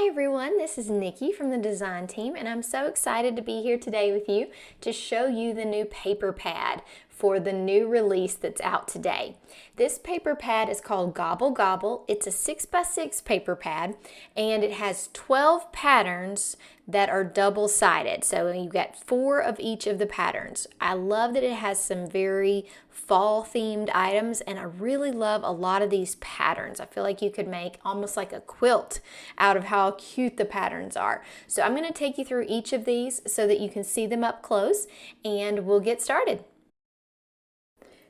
Hi everyone, this is Nikki from the design team and I'm so excited to be here today with you to show you the new paper pad for the new release that's out today. This paper pad is called Gobble Gobble. It's a 6x6 paper pad and it has 12 patterns that are double-sided. So you get 4 of each of the patterns. I love that it has some very fall themed items and I really love a lot of these patterns. I feel like you could make almost like a quilt out of how cute the patterns are. So I'm going to take you through each of these so that you can see them up close and we'll get started.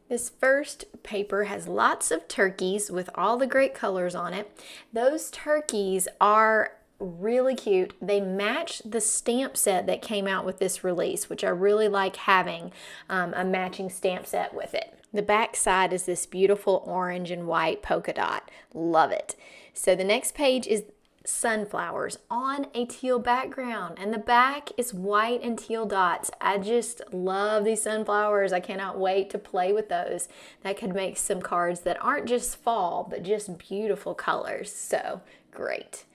This first paper has lots of turkeys with all the great colors on it. Those turkeys are really cute. They match the stamp set that came out with this release, which I really like having a matching stamp set with it. The back side is this beautiful orange and white polka dot. Love it. So the next page is sunflowers on a teal background and the back is white and teal dots. I just love these sunflowers. I cannot wait to play with those. That could make some cards that aren't just fall but just beautiful colors. So great.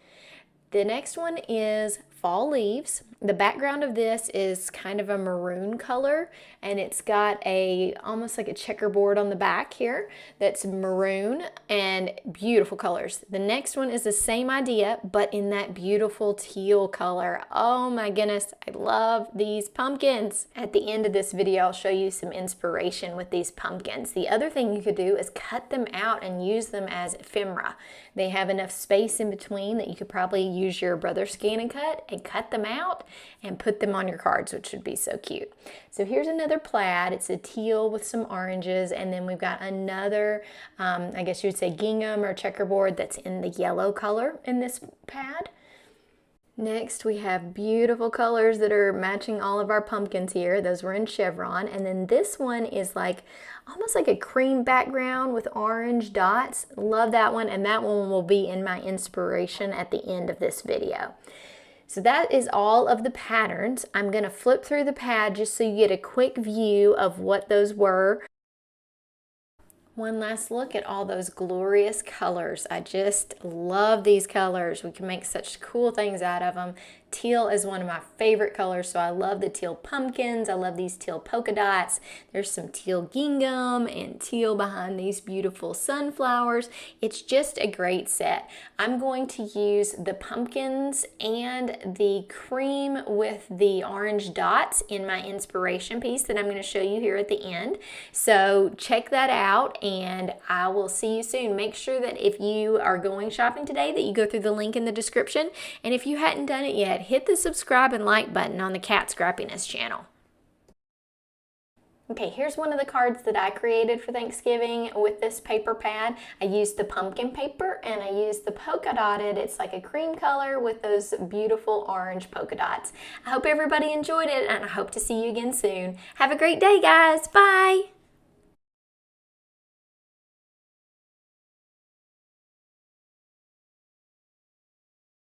The next one is fall leaves. The background of this is kind of a maroon color and it's got almost like a checkerboard on the back here that's maroon and beautiful colors. The next one is the same idea but in that beautiful teal color. Oh my goodness, I love these pumpkins. At the end of this video I'll show you some inspiration with these pumpkins. The other thing you could do is cut them out and use them as ephemera. They have enough space in between that you could probably use your brother scan and cut them out and put them on your cards, which would be so cute. So here's another plaid. It's a teal with some oranges, and then we've got another, I guess you would say gingham or checkerboard that's in the yellow color in this pad. Next, we have beautiful colors that are matching all of our pumpkins here. Those were in chevron. And then this one is like almost like a cream background with orange dots. Love that one. And that one will be in my inspiration at the end of this video. So that is all of the patterns. I'm going to flip through the pad just so you get a quick view of what those were. One last look at all those glorious colors. I just love these colors. We can make such cool things out of them. Teal is one of my favorite colors, so I love the teal pumpkins. I love these teal polka dots. There's some teal gingham and teal behind these beautiful sunflowers. It's just a great set. I'm going to use the pumpkins and the cream with the orange dots in my inspiration piece that I'm going to show you here at the end. So check that out and I will see you soon. Make sure that if you are going shopping today that you go through the link in the description. And if you hadn't done it yet, hit the subscribe and like button on the Cat Scrappiness channel. Okay, here's one of the cards that I created for Thanksgiving with this paper pad. I used the pumpkin paper and I used the polka dotted. It's like a cream color with those beautiful orange polka dots. I hope everybody enjoyed it and I hope to see you again soon. Have a great day, guys. Bye.